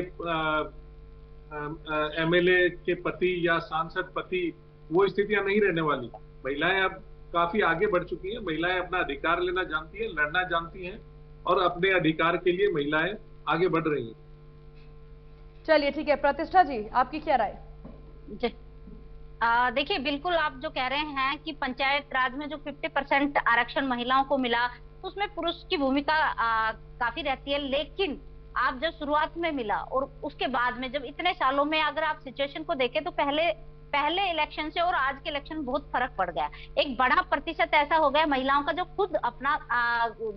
एमएलए के पति या सांसद पति, वो स्थितियां नहीं रहने वाली। महिलाएं अब काफी आगे बढ़ चुकी हैं। महिलाएं अपना अधिकार लेना जानती हैं, लड़ना जानती हैं और अपने अधिकार के लिए महिलाएं आगे बढ़ रही हैं। चलिए ठीक है, प्रतिष्ठा जी आपकी क्या राय? देखिए, बिल्कुल आप जो कह रहे हैं कि पंचायत राज में जो 50% आरक्षण महिलाओं को मिला उसमें पुरुष की भूमिका काफी रहती है। लेकिन आप जब शुरुआत में मिला और उसके बाद में जब इतने सालों में अगर आप सिचुएशन को देखें तो पहले इलेक्शन से और आज के इलेक्शन में बहुत फर्क पड़ गया। एक बड़ा प्रतिशत ऐसा हो गया महिलाओं का जो खुद अपना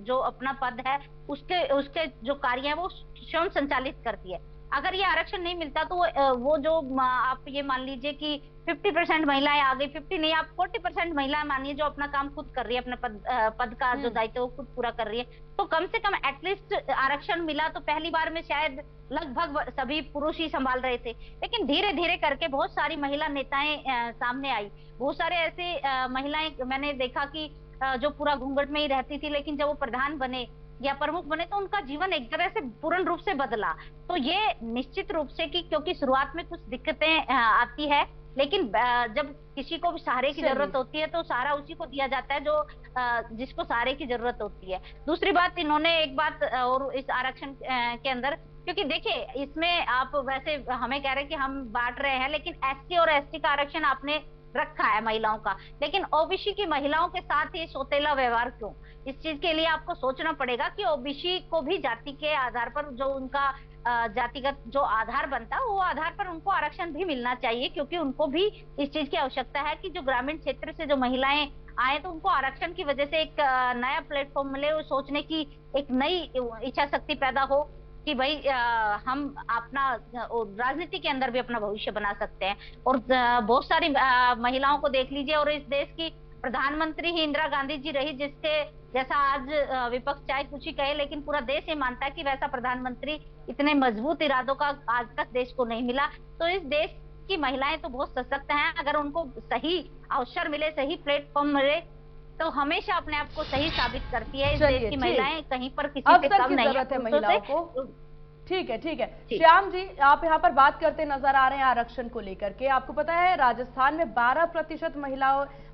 जो अपना पद है उसके जो कार्य है वो स्वयं संचालित करती है। अगर ये आरक्षण नहीं मिलता तो वो जो आप ये मान लीजिए कि 50% महिलाएं आ गई, 50 नहीं, आप 40% महिलाएं मानिए जो अपना काम खुद कर रही है, अपने पद का जो दायित्व वो खुद पूरा कर रही है। तो कम से कम एटलीस्ट आरक्षण मिला तो पहली बार में शायद लगभग सभी पुरुष ही संभाल रहे थे। लेकिन धीरे धीरे करके बहुत सारी महिला नेताएं सामने आई। बहुत सारे ऐसे महिलाएं मैंने देखा कि जो पूरा घूंघट में ही रहती थी, लेकिन जब वो प्रधान बने या प्रमुख बने तो उनका जीवन एक तरह से पूर्ण रूप से बदला। तो ये निश्चित रूप से कि क्योंकि शुरुआत में कुछ दिक्कतें आती है, लेकिन जब किसी को भी सहारे की जरूरत होती है तो सहारा उसी को दिया जाता है जो जिसको सहारे की जरूरत होती है। दूसरी बात, इन्होंने एक बात और इस आरक्षण के अंदर, क्योंकि देखिए इसमें आप वैसे हमें कह रहे हैं कि हम बांट रहे हैं, लेकिन एससी और एसटी का आरक्षण आपने रखा है महिलाओं का, लेकिन ओबीसी की महिलाओं के साथ ये सौतेला व्यवहार क्यों? इस चीज के लिए आपको सोचना पड़ेगा कि ओबीसी को भी जाति के आधार पर जो उनका जातिगत जो आधार बनता है वो आधार पर उनको आरक्षण भी मिलना चाहिए, क्योंकि उनको भी इस चीज की आवश्यकता है कि जो ग्रामीण क्षेत्र से जो महिलाएं आए तो उनको आरक्षण की वजह से एक नया प्लेटफॉर्म मिले, वो सोचने की एक नई इच्छा शक्ति पैदा हो कि भाई हम अपना राजनीति के अंदर भी अपना भविष्य बना सकते हैं। और बहुत सारी महिलाओं को देख लीजिए, और इस देश की प्रधानमंत्री ही इंदिरा गांधी जी रही, जिसके जैसा आज विपक्ष चाहे कुछ ही कहे, लेकिन पूरा देश ये मानता है कि वैसा प्रधानमंत्री इतने मजबूत इरादों का आज तक देश को नहीं मिला। तो इस देश की महिलाएं तो बहुत सशक्त हैं। अगर उनको सही अवसर मिले, सही प्लेटफॉर्म मिले तो हमेशा अपने आप को सही साबित करती है। इस देश की महिलाएं कहीं पर किसी से कम नहीं है महिलाओं को। ठीक है, ठीक है। श्याम जी, आप यहाँ पर बात करते नजर आ रहे हैं आरक्षण को लेकर के। आपको पता है राजस्थान में 12%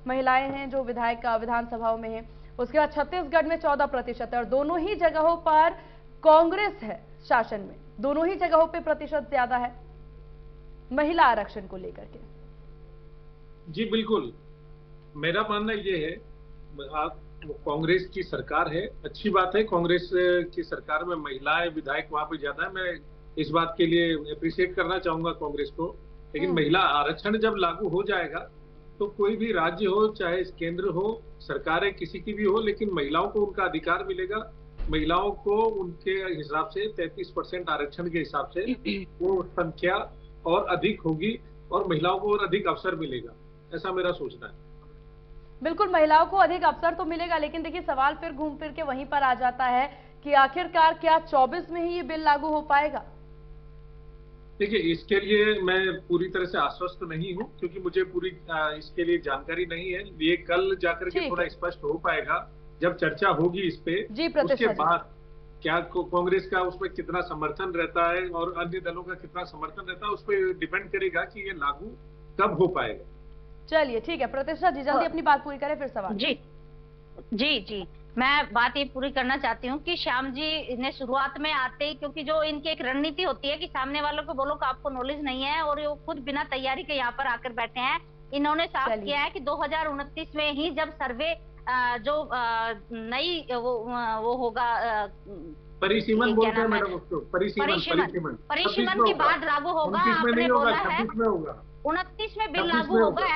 महिलाएं हैं जो विधानसभाओं में हैं। उसके बाद छत्तीसगढ़ में 14% है और दोनों ही जगहों पर कांग्रेस है शासन में। दोनों ही जगहों पे प्रतिशत ज्यादा है महिला आरक्षण को लेकर के। जी बिल्कुल, मेरा मानना ये है, कांग्रेस की सरकार है, अच्छी बात है। कांग्रेस की सरकार में महिलाएं विधायक वहां पे ज्यादा है, मैं इस बात के लिए अप्रिशिएट करना चाहूंगा कांग्रेस को। लेकिन महिला आरक्षण जब लागू हो जाएगा तो कोई भी राज्य हो, चाहे केंद्र हो, सरकारें किसी की भी हो, लेकिन महिलाओं को उनका अधिकार मिलेगा। महिलाओं को उनके हिसाब से 33% आरक्षण के हिसाब से वो संख्या और अधिक होगी और महिलाओं को और अधिक अवसर मिलेगा, ऐसा मेरा सोचना है। बिल्कुल, महिलाओं को अधिक अवसर तो मिलेगा, लेकिन देखिए सवाल फिर घूम फिर के वहीं पर आ जाता है कि आखिरकार क्या 24 में ही ये बिल लागू हो पाएगा? देखिए, इसके लिए मैं पूरी तरह से आश्वस्त नहीं हूं, क्योंकि मुझे पूरी इसके लिए जानकारी नहीं है। ये कल जाकर के थोड़ा स्पष्ट हो पाएगा जब चर्चा होगी इस पे। उसके बाद क्या कांग्रेस का उसमें कितना समर्थन रहता है और अन्य दलों का कितना समर्थन रहता है, उस पर डिपेंड करेगा कि ये लागू कब हो पाएगा। चलिए ठीक है, प्रतिष्ठा जी जल्दी अपनी बात पूरी करें, फिर सवाल। जी जी जी, मैं बात ये पूरी करना चाहती हूँ कि श्याम जी ने शुरुआत में आते ही, क्योंकि जो इनकी एक रणनीति होती है कि सामने वालों को बोलो कि आपको नॉलेज नहीं है, और वो खुद बिना तैयारी के यहाँ पर आकर बैठे हैं। इन्होंने साफ किया है कि 2029 में ही जब सर्वे जो नई वो होगा, परिसीमन बोलते हैं मैडम उसको, परिसीमन की बात लागू होगा। आपने बोला है 29 में बिल लागू होगा,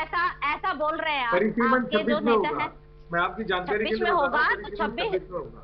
ऐसा बोल रहे हैं आपके जो नेता है। मैं आपकी जानकारी के लिए 26 में होगा तो 26 में होगा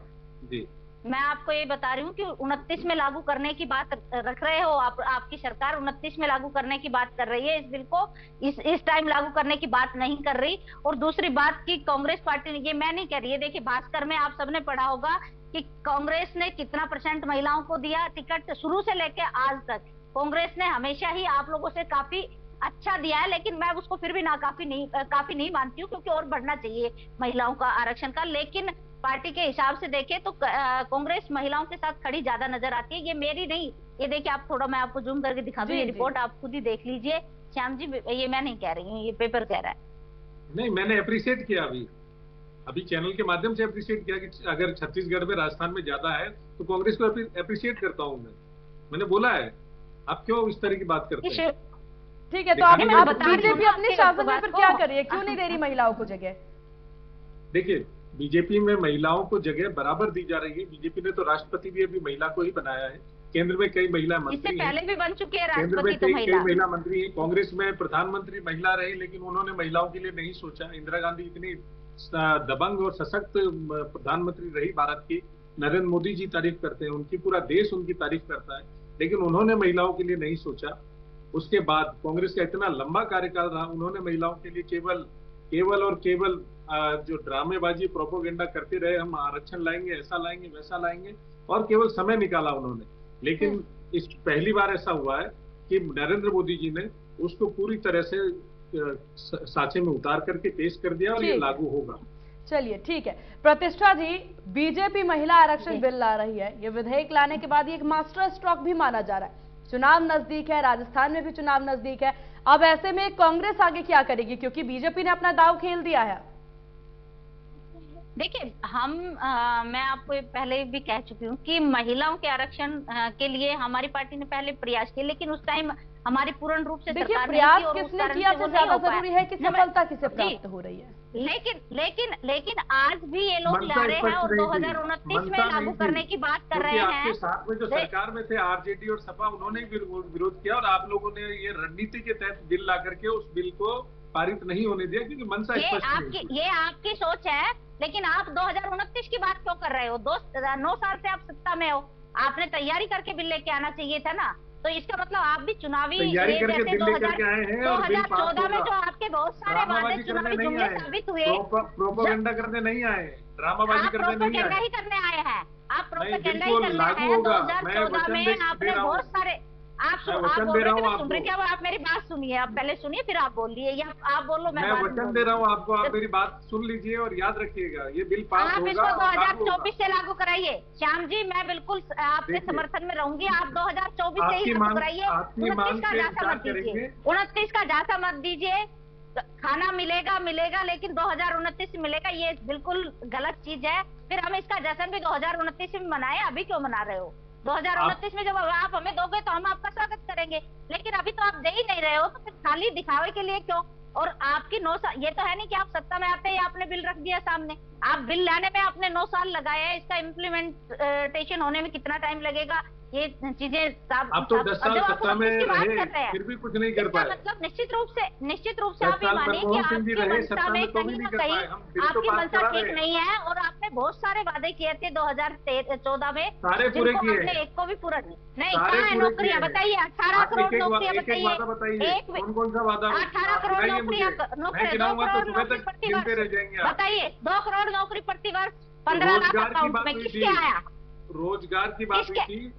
जी। मैं आपको ये बता रही हूँ कि 29 में लागू करने की बात रख रहे हो आप। आपकी सरकार 29 में लागू करने की बात कर रही है इस बिल को, इस टाइम लागू करने की बात नहीं कर रही। और दूसरी बात की कांग्रेस पार्टी ने, ये मैं नहीं कह रही है, देखिए भास्कर में आप सबने पढ़ा होगा कि कांग्रेस ने कितना % महिलाओं को दिया टिकट, शुरू से लेके आज तक। कांग्रेस ने हमेशा ही आप लोगों से काफी अच्छा दिया है, लेकिन मैं उसको फिर भी काफी नहीं मानती हूँ, क्योंकि और बढ़ना चाहिए महिलाओं का आरक्षण का। लेकिन पार्टी के हिसाब से देखें तो कांग्रेस महिलाओं के साथ खड़ी ज्यादा नजर आती है। ये मेरी नहीं, ये देखिए आप थोड़ा, मैं आपको जूम करके दिखा दूं, ये रिपोर्ट आप खुद ही देख लीजिए श्याम जी, ये मैं नहीं कह रही हूँ, ये पेपर कह रहा है। नहीं, मैंने अप्रिशिएट किया अभी चैनल के माध्यम से अप्रिशिएट किया कि अगर छत्तीसगढ़ में, राजस्थान में ज्यादा है तो कांग्रेस को अप्रिशिएट करता हूँ मैंने बोला है। आप क्यों इस तरह की बात करते हैं? ठीक है, तो आप बीजेपी अपने शासन में फिर क्या कर रही है, क्यों नहीं दे रही महिलाओं को जगह? देखिए, बीजेपी में महिलाओं को जगह बराबर दी जा रही है। बीजेपी ने तो राष्ट्रपति भी अभी महिला को ही बनाया है। केंद्र में कई महिला मंत्री हैं, पहले भी बन चुके हैं केंद्र में राष्ट्रपति, कई महिला मंत्री हैं। कांग्रेस में प्रधानमंत्री महिला रही, लेकिन उन्होंने महिलाओं के लिए नहीं सोचा। इंदिरा गांधी इतनी दबंग और सशक्त प्रधानमंत्री रही भारत की, नरेंद्र मोदी जी तारीफ करते हैं उनकी, पूरा देश उनकी तारीफ करता है, लेकिन उन्होंने महिलाओं के लिए नहीं सोचा। उसके बाद कांग्रेस का इतना लंबा कार्यकाल रहा, उन्होंने महिलाओं के लिए केवल और केवल जो ड्रामेबाजी प्रोपोगेंडा करते रहे, हम आरक्षण लाएंगे, ऐसा लाएंगे, वैसा लाएंगे, और केवल समय निकाला उन्होंने। लेकिन इस पहली बार ऐसा हुआ है कि नरेंद्र मोदी जी ने उसको पूरी तरह से साँचे में उतार करके पेश कर दिया और ये लागू होगा। चलिए ठीक है प्रतिष्ठा जी, बीजेपी महिला आरक्षण बिल ला रही है। ये विधेयक लाने के बाद ये एक मास्टर स्ट्रोक भी माना जा रहा है। चुनाव नजदीक है, राजस्थान में भी चुनाव नजदीक है। अब ऐसे में कांग्रेस आगे क्या करेगी, क्योंकि बीजेपी ने अपना दांव खेल दिया है? देखिए, मैं आपको पहले भी कह चुकी हूँ कि महिलाओं के आरक्षण के लिए हमारी पार्टी ने पहले प्रयास किए, लेकिन उस टाइम हमारी पूर्ण रूप से सरकार प्रयास किसने किया तो ज्यादा जरूरी है कि सफलता किसे प्राप्त हो रही है। लेकिन आज भी ये लोग ला रहे हैं और 2029 में लागू करने की बात कर रहे हैं। आपके साथ में जो सरकार में थे आरजेडी और सपा, उन्होंने विरोध किया और आप लोगों ने ये रणनीति के तहत बिल ला करके उस बिल को पारित नहीं होने दिया, क्योंकि मंशा स्पष्ट ये आपकी सोच है। लेकिन आप 2029 की बात क्यों कर रहे हो? 9 साल से आप सत्ता में हो, आपने तैयारी करके बिल लेके आना चाहिए था ना। तो इसका मतलब आप भी चुनावी तैयारी करके बिल लेकर के आए हैं और बिल पास 2014 में जो आपके बहुत सारे वादे चुनावी जुमले साबित हुए, प्रोपेगेंडा करने नहीं आए, ड्रामाबाजी करने नहीं आए। ही करने आए हैं आप, प्रोपेगेंडा ही करने लागू आए हैं। होगा। 2014 में आपने बहुत सारे, आप बोल रहे थे मैं सुन रही थी, अब आप मेरी बात सुनिए, आप पहले सुनिए फिर आप बोलिए, या आप बोलो मैं वचन दे रहा हूँ आपको, आप मेरी बात सुन लीजिए और याद रखिएगा, ये बिल पास होगा। आप इसको 2024 से लागू कराइए श्याम जी, मैं बिल्कुल आपके समर्थन में रहूंगी। आप 2024 से ही लागू कराइए, 29 का जासा मत दीजिए, 29 का जासा मत दीजिए। खाना मिलेगा लेकिन 2029 में मिलेगा, ये बिल्कुल गलत चीज है। फिर हम इसका जश्न भी 2029 में मनाएं, अभी क्यों मना रहे हो? 2029 में जब आप हमें दोगे तो हम आपका स्वागत करेंगे, लेकिन अभी तो आप दे ही नहीं रहे हो, तो फिर खाली दिखावे के लिए क्यों? और आपकी 9 साल, ये तो है नहीं कि आप सत्ता में आते ही आपने बिल रख दिया सामने। आप बिल लाने में आपने 9 साल लगाया है, इसका इम्प्लीमेंटेशन होने में कितना टाइम लगेगा, ये चीजें आप तो 10 साल सत्ता में रहे, फिर भी कुछ नहीं कर पाए। मतलब निश्चित रूप से आप ये मानिए कि आपकी मंशा में कहीं ना कहीं आपकी मंशा ठीक नहीं है, और आपने बहुत सारे वादे किए थे 2014 में, सारे पूरे किए, एक को भी पूरा नहीं। कहाँ है नौकरियां बताइए? 18 करोड़ नौकरियां बताइए, कौन सा वादा? 18 करोड़ नौकरियां, 2 करोड़ नौकरी प्रति वर्ष बताइए, 2 करोड़ नौकरी प्रति वर्ष, 15 लाख अकाउंट में किसके आया? रोजगार की बात हुई थी,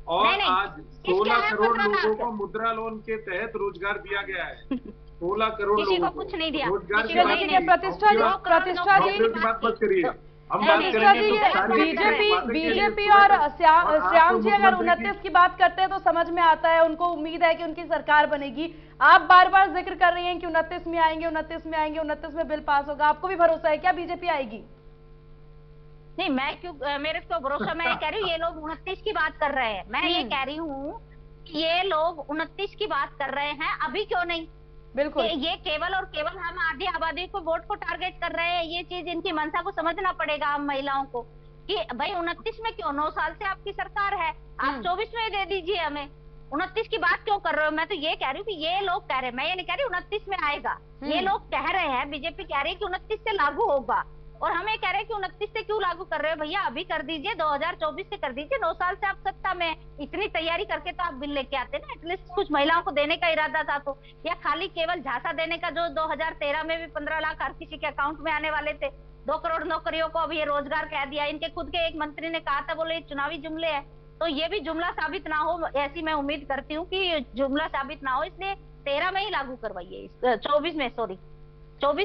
और आज 16 करोड़ लोगों को मुद्रा लोन के तहत रोजगार दिया गया है। 16 करोड़ किसी लोगों को कुछ नहीं दिया। रोजगार की प्रतिष्ठा जी बात मत करिए, हम बात प्रतिष्ठा जी, करेंगे बीजेपी और श्याम जी अगर 29 की बात करते हैं तो समझ में आता है, उनको उम्मीद है कि उनकी सरकार बनेगी। आप बार बार जिक्र कर रही हैं कि 29 में आएंगे, 29 में आएंगे, 29 में बिल पास होगा। आपको भी भरोसा है क्या बीजेपी आएगी? नहीं, मैं क्यों, मेरे को भरोसा, मैं ये कह रही हूँ ये लोग 29 की बात कर रहे हैं, मैं ये कह रही हूँ कि ये लोग 29 की बात कर रहे हैं, अभी क्यों नहीं? बिल्कुल। ये केवल और केवल हम आधी आबादी को, वोट को टारगेट कर रहे हैं। ये चीज इनकी मंशा को समझना पड़ेगा हम महिलाओं को, कि भाई 29 में क्यों, 9 साल से आपकी सरकार है, आप 24 में दे दीजिए हमें, 29 की बात क्यों कर रहे हो? मैं तो ये कह रही हूँ कि ये लोग कह रहे हैं, मैं ये नहीं कह रही 29 में आएगा, ये लोग कह रहे हैं, बीजेपी कह रही है कि 29 से लागू होगा, और हम ये कह रहे हैं कि 29 से क्यों लागू कर रहे हो भैया, अभी कर दीजिए, 2024 से कर दीजिए, 9 साल से आप सत्ता में, इतनी तैयारी करके तो आप बिल लेके आते ना, एटलीस्ट कुछ महिलाओं को देने का इरादा था तो, या खाली केवल झांसा देने का, जो 2013 में भी 15 लाख हर किसी के अकाउंट में आने वाले थे, 2 करोड़ नौकरियों को अब ये रोजगार कह दिया। इनके खुद के एक मंत्री ने कहा था, बोले ये चुनावी जुमले है, तो ये भी जुमला साबित ना हो, ऐसी मैं उम्मीद करती हूँ कि जुमला साबित ना हो, इसलिए 13 में ही लागू करवाइए, 24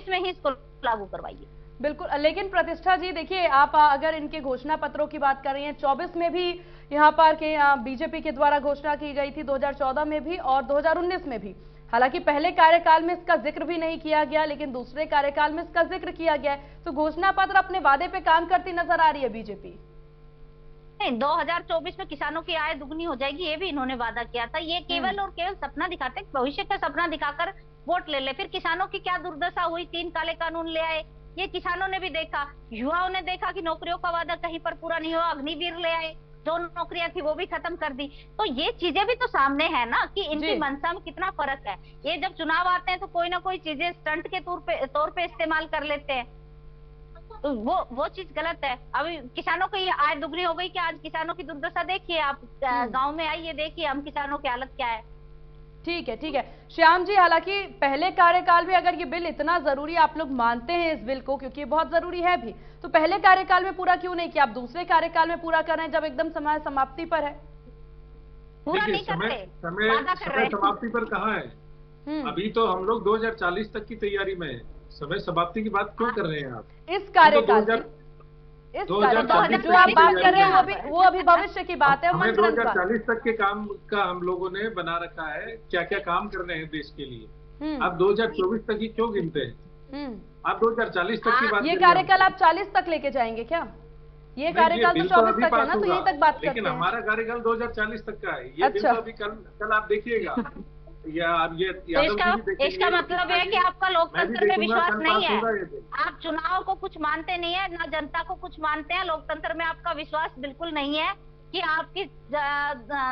में ही इसको लागू करवाइए। बिल्कुल, लेकिन प्रतिष्ठा जी देखिए, आप अगर इनके घोषणा पत्रों की बात कर रही हैं, 24 में भी यहाँ पर के बीजेपी के द्वारा घोषणा की गई थी, 2014 में भी और 2019 में भी। हालांकि पहले कार्यकाल में इसका जिक्र भी नहीं किया गया, लेकिन दूसरे कार्यकाल में इसका जिक्र किया गया है। तो घोषणा पत्र अपने वादे पे काम करती नजर आ रही है बीजेपी। नहीं, 2024 में किसानों की आय दुगनी हो जाएगी, ये भी इन्होंने वादा किया था। ये केवल और केवल सपना दिखाते, भविष्य का सपना दिखाकर वोट ले ले। फिर किसानों की क्या दुर्दशा हुई, 3 काले कानून ले आए, ये किसानों ने भी देखा, युवाओं ने देखा कि नौकरियों का वादा कहीं पर पूरा नहीं हुआ, अग्निवीर ले आए, जो नौकरियां थी वो भी खत्म कर दी। तो ये चीजें भी तो सामने है ना, कि इनकी मंशा में कितना फर्क है। ये जब चुनाव आते हैं तो कोई ना कोई चीजें स्टंट के तौर पे इस्तेमाल कर लेते हैं, तो वो चीज गलत है। अभी किसानों की आय दुगनी हो गई, कि आज किसानों की दुर्दशा देखिए आप, गांव में आइए, देखिए हम किसानों की हालत क्या है। ठीक है, ठीक है श्याम जी, हालांकि पहले कार्यकाल में अगर ये बिल इतना जरूरी आप लोग मानते हैं इस बिल को, क्योंकि ये बहुत जरूरी है भी, तो पहले कार्यकाल में पूरा क्यों नहीं किया? आप दूसरे कार्यकाल में पूरा कर रहे हैं जब एकदम समय समाप्ति पर है। पूरा नहीं करते, समय समाप्ति पर कहाँ है? अभी तो हम लोग 2040 तक की तैयारी में है, समय समाप्ति की बात क्यों कर रहे हैं आप? इस कार्यकाल जो आप बात कर रहे हैं वो अभी भविष्य की बात है। 2040 तक के काम का हम लोगों ने बना रखा है, क्या क्या काम करने हैं देश के लिए। आप 2024 तक ही क्यों गिनते हैं? आप 2040 तक की बात, ये कार्यकाल आप 40 तक लेके जाएंगे क्या? ये कार्यकाल तो 24 तक है ना, तो यहीं तक बात करते हैं। लेकिन हमारा कार्यकाल 2040 तक का है, ये बिल तो अभी कल आप देखिएगा। इसका मतलब है कि आपका लोकतंत्र में विश्वास नहीं है, आप चुनाव को कुछ मानते नहीं है, ना जनता को कुछ मानते हैं, लोकतंत्र में आपका विश्वास बिल्कुल नहीं है कि आपकी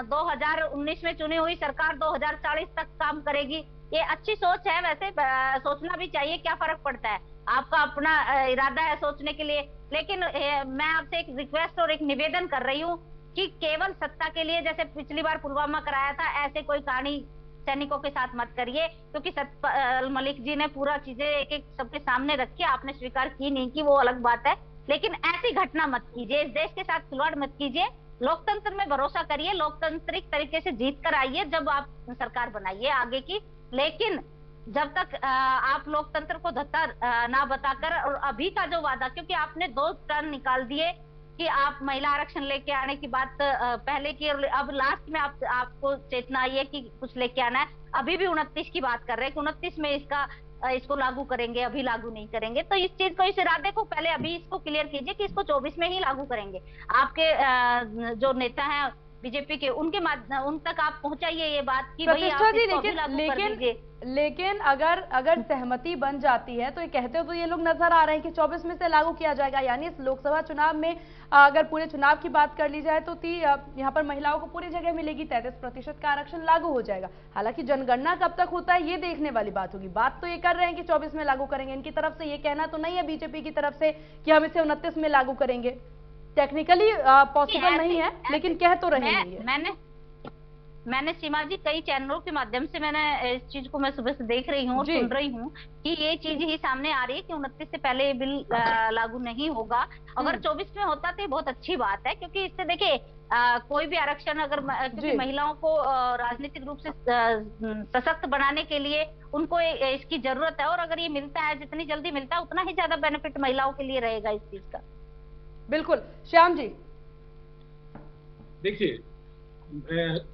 2019 में चुनी हुई सरकार 2040 तक काम करेगी। ये अच्छी सोच है, वैसे सोचना भी चाहिए, क्या फर्क पड़ता है, आपका अपना इरादा है सोचने के लिए। लेकिन मैं आपसे एक रिक्वेस्ट और एक निवेदन कर रही हूँ कि केवल सत्ता के लिए, जैसे पिछली बार पुलवामा कराया था, ऐसे कोई कहानी सैनिकों के साथ मत करिए, क्योंकि सतपाल मलिक जी ने पूरा चीजें एक एक सबके सामने रखी, आपने स्वीकार की नहीं की, वो अलग बात है, लेकिन ऐसी घटना मत कीजिए, इस देश के साथ खिलवाड़ मत कीजिए, लोकतंत्र में भरोसा करिए, लोकतांत्रिक तरीके से जीत कर आइए, जब आप सरकार बनाइए आगे की। लेकिन जब तक आप लोकतंत्र को धक्का ना बताकर, और अभी का जो वादा, क्योंकि आपने 2 टर्न निकाल दिए कि आप महिला आरक्षण लेके आने की बात पहले की, अब लास्ट में आपको चेतना आई है कि कुछ लेके आना है। अभी भी 29 की बात कर रहे हैं कि 29 में इसको लागू करेंगे, अभी लागू नहीं करेंगे। तो इस चीज को, इस इरादे को पहले अभी इसको क्लियर कीजिए कि इसको 24 में ही लागू करेंगे। आपके जो नेता हैं बीजेपी के, उन तक आप पहुंचाइए ये बात कि भाई आप इसको अभी लागू कर दीजिए। लेकिन अगर सहमति बन जाती है, तो ये कहते हो तो ये लोग नजर आ रहे हैं कि 24 में से लागू किया जाएगा, यानी इस लोकसभा चुनाव में अगर पूरे चुनाव की बात कर ली जाए तो यहाँ पर महिलाओं को पूरी जगह मिलेगी, 33% का आरक्षण लागू हो जाएगा। हालांकि जनगणना कब तक होता है ये देखने वाली बात होगी। बात तो ये कर रहे हैं कि 24 में लागू करेंगे, इनकी तरफ से ये कहना तो नहीं है बीजेपी की तरफ से कि हम इसे 29 में लागू करेंगे। टेक्निकली पॉसिबल नहीं है, लेकिन कह तो रहे हैं। मैंने सीमा जी कई चैनलों के माध्यम से मैंने इस चीज को मैं सुबह से देख रही हूँ और सुन रही हूँ कि ये चीज ही सामने आ रही है कि 29 से पहले ये बिल लागू नहीं होगा। अगर 24 में होता तो ये बहुत अच्छी बात है, क्योंकि इससे देखिए कोई भी आरक्षण अगर, क्योंकि महिलाओं को राजनीतिक रूप से सशक्त बनाने के लिए उनको इसकी जरूरत है, और अगर ये मिलता है, जितनी जल्दी मिलता है, उतना ही ज्यादा बेनिफिट महिलाओं के लिए रहेगा इस चीज का। बिल्कुल श्याम जी, देखिए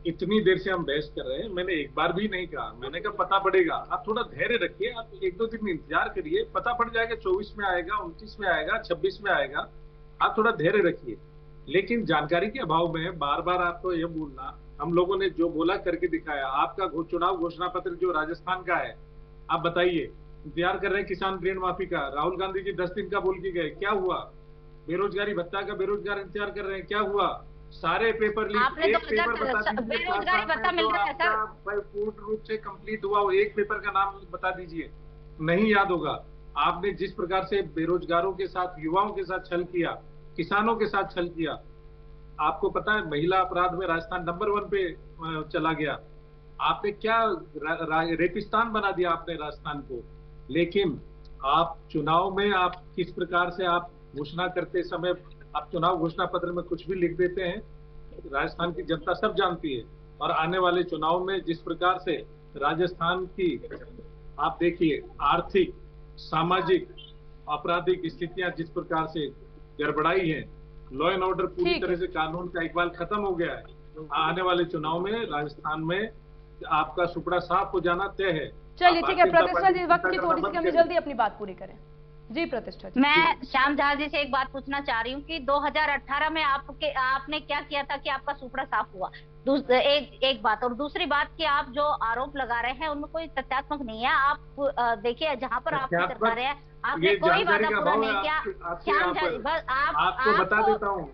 इतनी देर से हम बहस कर रहे हैं, मैंने एक बार भी नहीं कहा, मैंने कहा पता पड़ेगा, आप थोड़ा धैर्य रखिए, आप 1-2 दिन इंतजार करिए, पता पड़ जाएगा, 24 में आएगा, 29 में आएगा, 26 में आएगा, आप थोड़ा धैर्य रखिए। लेकिन जानकारी के अभाव में बार बार आपको यह बोलना, हम लोगों ने जो बोला करके दिखाया। आपका चुनाव घोषणा पत्र जो राजस्थान का है, आप बताइए, इंतजार कर रहे हैं किसान ऋण माफी का। राहुल गांधी जी 10 दिन का बोल के गए, क्या हुआ? बेरोजगारी भत्ता का बेरोजगार इंतजार कर रहे हैं, क्या हुआ? सारे पेपर लीक, आपने एक 2000 पेपर बता दीजिए बेरोजगारी भत्ता मिल रहा है सर। पूर्ण रूप से कंप्लीट हुआ वो एक पेपर का नाम बता दीजिए। नहीं याद होगा। आपने जिस प्रकार से बेरोजगारों के साथ, युवाओं के साथ छल किया, किसानों के साथ छल किया। आपको पता है महिला अपराध में राजस्थान नंबर 1 पे चला गया। आपने क्या रेपिस्तान बना दिया आपने राजस्थान को। लेकिन आप चुनाव में आप किस प्रकार से आप घोषणा करते समय आप चुनाव घोषणा पत्र में कुछ भी लिख देते हैं, राजस्थान की जनता सब जानती है। और आने वाले चुनाव में जिस प्रकार से राजस्थान की आप देखिए आर्थिक, सामाजिक, आपराधिक स्थितियां जिस प्रकार से गड़बड़ाई है, लॉ एंड ऑर्डर पूरी तरह से कानून का इकबाल खत्म हो गया है। आने वाले चुनाव में राजस्थान में आपका सुपड़ा साफ हो जाना तय है। चलिए ठीक है प्रतिष्ठा जी, वक्त की थोड़ी सी कमी, जल्दी अपनी बात पूरी करें। जी प्रतिष्ठा जी। मैं श्याम झा जी से एक बात पूछना चाह रही हूँ कि 2018 में आपने क्या किया था कि आपका सुपड़ा साफ हुआ? एक बात, और दूसरी बात कि आप जो आरोप लगा रहे हैं उनमें कोई तथ्यात्मक नहीं है। आप देखिए जहाँ पर आपकी सरकार है, आपने कोई वादा पूरा नहीं किया। श्याम झा जी, बस आपको बता देता हूँ,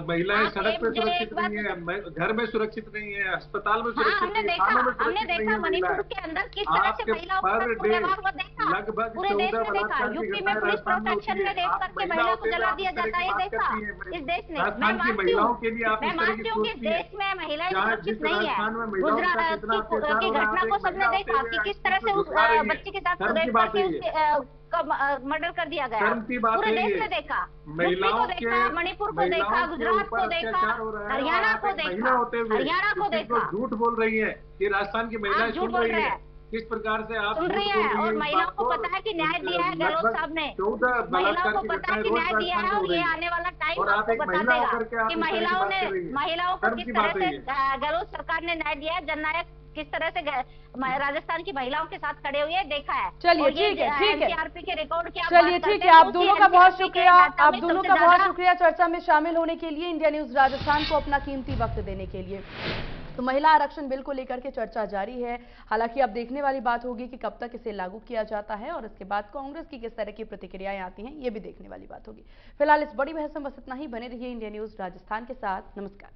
महिलाएं सड़क पे सुरक्षित नहीं है, घर में सुरक्षित नहीं है, अस्पताल में सुरक्षित नहीं है, हमने देखा मणिपुर के अंदर किस तरह से महिलाओं को लगभग पूरे देश में देखा। यूपी में पुलिस प्रोटेक्शन में देख करके महिला को जला दिया जाता है, देखा इस देश ने। मैं मानती हूँ कि देश में महिलाएं सुरक्षित नहीं है। गुजरात की घटना को सबने देखा कि किस तरह से उस बच्ची के साथ रेप करके मर्डर कर दिया गया। पूरे देश में देखा, यूपी को देखा, मणिपुर को देखा, गुजरात को देखा, हरियाणा को देखा। झूठ बोल रही है कि राजस्थान की महिलाएं झूठ बोल रहे हैं, किस प्रकार से आप सुन रही है। और महिलाओं को पता है कि न्याय दिया है गहलोत साहब ने, महिलाओं को पता है कि न्याय दिया है। और ये आने वाला टाइम आपको बता देगा कि महिलाओं को किस तरह से गहलोत सरकार ने न्याय दिया है। जननायक किस तरह से राजस्थान की महिलाओं के साथ खड़े हुए देखा है। चलिए ठीक है, ठीक है, एनसीआरपी के रिकॉर्ड की चलिए ठीक है, आप दोनों का बहुत शुक्रिया, आप दोनों का बहुत शुक्रिया चर्चा में शामिल होने के लिए, इंडिया न्यूज राजस्थान को अपना कीमती वक्त देने के लिए। तो महिला आरक्षण बिल को लेकर के चर्चा जारी है। हालांकि अब देखने वाली बात होगी कि कब तक इसे लागू किया जाता है और इसके बाद कांग्रेस की किस तरह की प्रतिक्रियाएं आती हैं, ये भी देखने वाली बात होगी। फिलहाल इस बड़ी बहस में बस इतना ही। बने रहिए इंडिया न्यूज राजस्थान के साथ। नमस्कार।